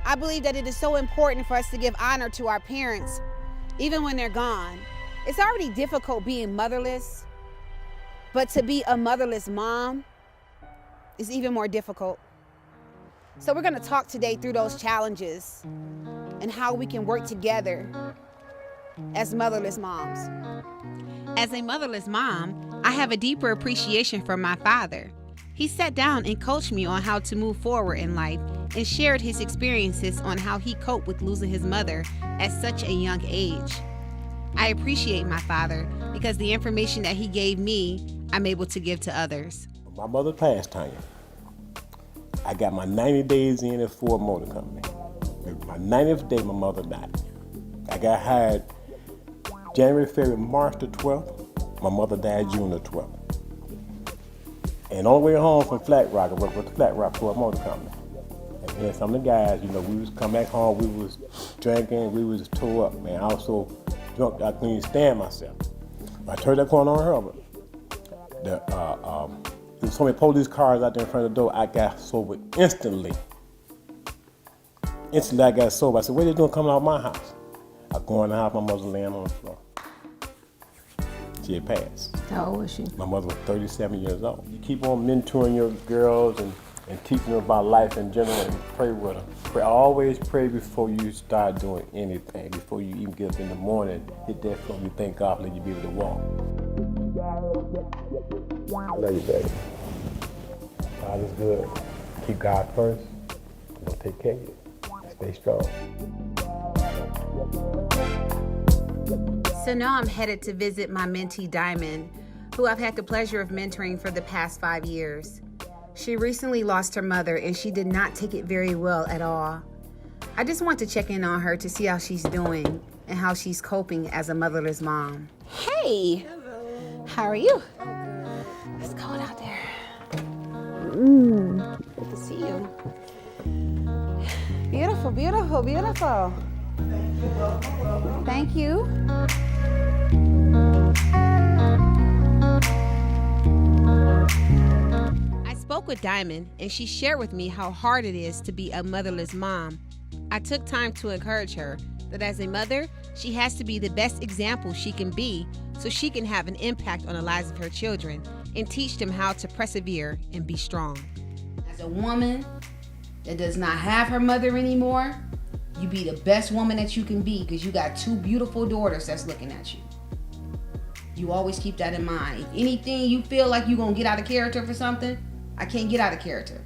I believe that it is so important for us to give honor to our parents, even when they're gone. It's already difficult being motherless, but to be a motherless mom is even more difficult. So we're gonna talk today through those challenges and how we can work together as motherless moms. As a motherless mom, I have a deeper appreciation for my father. He sat down and coached me on how to move forward in life and shared his experiences on how he coped with losing his mother at such a young age. I appreciate my father because the information that he gave me, I'm able to give to others. My mother passed, Tanya. I got my 90 days in at Ford Motor Company. My 90th day, my mother died. I got hired January, February, March the 12th. My mother died June the 12th. And on the way home from Flat Rock, I worked with the Flat Rock Ford Motor Company. And then some of the guys, we was come back home, we was drinking, we was tore up, man. I was so drunk I couldn't even stand myself. I turned that corner on Herbert. There was so many police cars out there in front of the door, I got sober instantly. Instantly I got sober. I said, what are they doing coming out of my house? I go in the house, my mother was laying on the floor. She had passed. How old was she? My mother was 37 years old. You keep on mentoring your girls and teaching them about life in general and pray with them. Always pray before you start doing anything. Before you even get up in the morning, hit that phone, you thank God for letting you be able to walk. I love you, baby. God is good. Keep God first. He'll take care of you. Stay strong. So now I'm headed to visit my mentee Diamond, who I've had the pleasure of mentoring for the past 5 years. She recently lost her mother and she did not take it very well at all. I just want to check in on her to see how she's doing and how she's coping as a motherless mom. Hey! Hello. How are you? It's cold out there. Good to see you. Beautiful, beautiful, beautiful. Thank you. I spoke with Diamond and she shared with me how hard it is to be a motherless mom. I took time to encourage her that as a mother, she has to be the best example she can be so she can have an impact on the lives of her children and teach them how to persevere and be strong. As a woman that does not have her mother anymore, you be the best woman that you can be because you got 2 beautiful daughters that's looking at you. You always keep that in mind. If anything you feel like you're going to get out of character for something, I can't get out of character.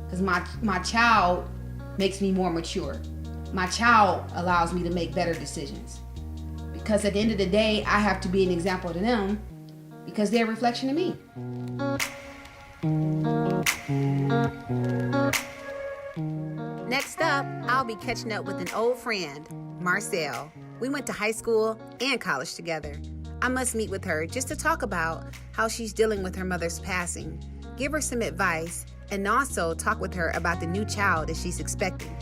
Because my child makes me more mature. My child allows me to make better decisions. Because at the end of the day, I have to be an example to them because they're a reflection of me. Next up, I'll be catching up with an old friend, Marcel. We went to high school and college together. I must meet with her just to talk about how she's dealing with her mother's passing, give her some advice, and also talk with her about the new child that she's expecting.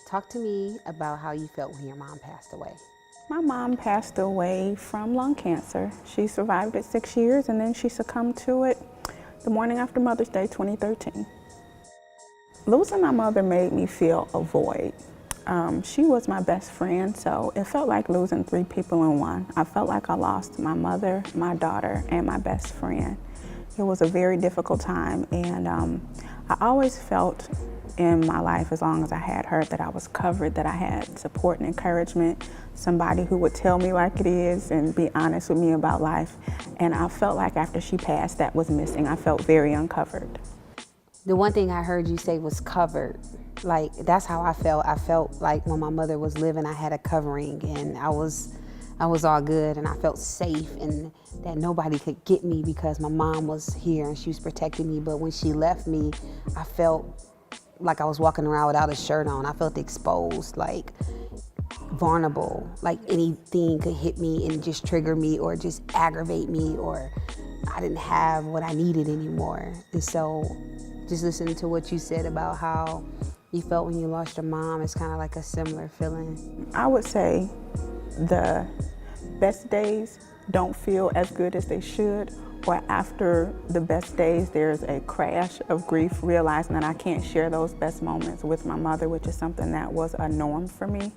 Talk to me about how you felt when your mom passed away. My mom passed away from lung cancer. She survived it 6 years and then she succumbed to it the morning after Mother's Day 2013. Losing my mother made me feel a void. She was my best friend, so it felt like losing 3 people in one. I felt like I lost my mother, my daughter, and my best friend. It was a very difficult time, and I always felt in my life, as long as I had her, that I was covered, that I had support and encouragement, somebody who would tell me like it is and be honest with me about life. And I felt like after she passed, that was missing. I felt very uncovered. The one thing I heard you say was covered. Like, that's how I felt. I felt like when my mother was living, I had a covering and I was all good and I felt safe and that nobody could get me because my mom was here and she was protecting me. But when she left me, I felt like I was walking around without a shirt on. I felt exposed, like vulnerable, like anything could hit me and just trigger me or just aggravate me, or I didn't have what I needed anymore. And so just listening to what you said about how you felt when you lost your mom, it's kind of like a similar feeling. I would say the best days don't feel as good as they should or after the best days, there's a crash of grief, realizing that I can't share those best moments with my mother, which is something that was a norm for me.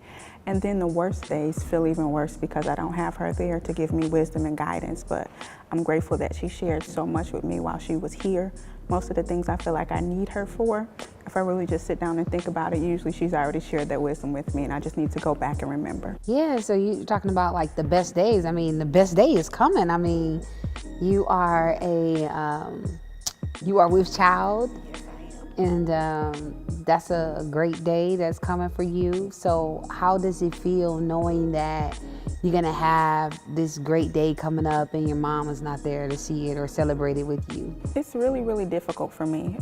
And then the worst days feel even worse because I don't have her there to give me wisdom and guidance, but I'm grateful that she shared so much with me while she was here. Most of the things I feel like I need her for, if I really just sit down and think about it, usually she's already shared that wisdom with me and I just need to go back and remember. Yeah, so you're talking about like the best days. I mean, the best day is coming. I mean, you are with child, and that's a great day that's coming for you. So how does it feel knowing that you're gonna have this great day coming up and your mom is not there to see it or celebrate it with you? It's really, really difficult for me.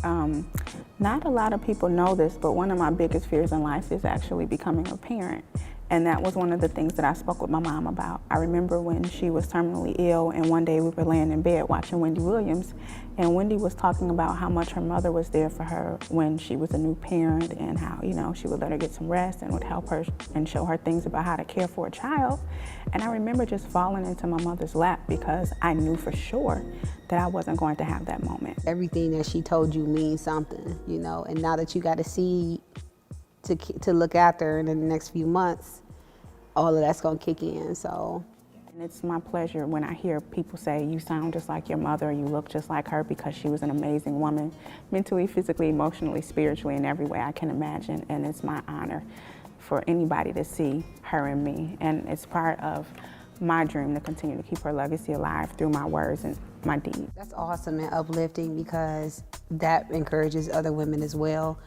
Not a lot of people know this, but one of my biggest fears in life is actually becoming a parent. And that was one of the things that I spoke with my mom about. I remember when she was terminally ill, and one day we were laying in bed watching Wendy Williams, and Wendy was talking about how much her mother was there for her when she was a new parent, and how, you know, she would let her get some rest and would help her and show her things about how to care for a child. And I remember just falling into my mother's lap because I knew for sure that I wasn't going to have that moment. Everything that she told you means something, you know, and now that you got to see to look after her in the next few months, all of that's gonna kick in, so. And it's my pleasure when I hear people say, you sound just like your mother, you look just like her, because she was an amazing woman, mentally, physically, emotionally, spiritually, in every way I can imagine. And it's my honor for anybody to see her in me. And it's part of my dream to continue to keep her legacy alive through my words and my deeds. That's awesome and uplifting because that encourages other women as well.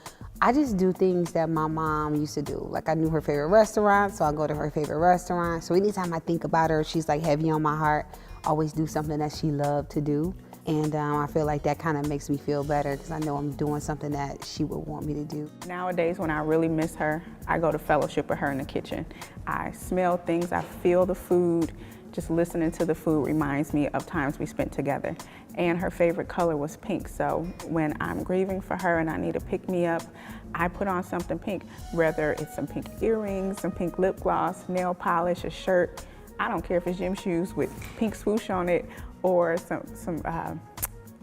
I just do things that my mom used to do. Like I knew her favorite restaurant, so I go to her favorite restaurant. So anytime I think about her, she's like heavy on my heart. Always do something that she loved to do. And I feel like that kind of makes me feel better because I know I'm doing something that she would want me to do. Nowadays, when I really miss her, I go to fellowship with her in the kitchen. I smell things, I feel the food. Just listening to the food reminds me of times we spent together. And her favorite color was pink, so when I'm grieving for her and I need to pick me up, I put on something pink, whether it's some pink earrings, some pink lip gloss, nail polish, a shirt. I don't care if it's gym shoes with pink swoosh on it or some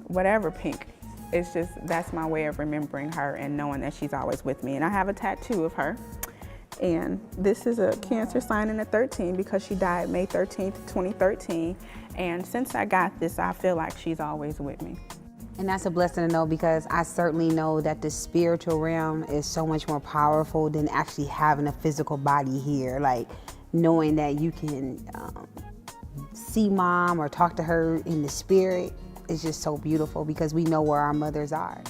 whatever pink. It's just, that's my way of remembering her and knowing that she's always with me. And I have a tattoo of her. And this is a Cancer sign in a 13 because she died May 13th, 2013. And since I got this, I feel like she's always with me. And that's a blessing to know because I certainly know that the spiritual realm is so much more powerful than actually having a physical body here. Like knowing that you can see mom or talk to her in the spirit is just so beautiful because we know where our mothers are.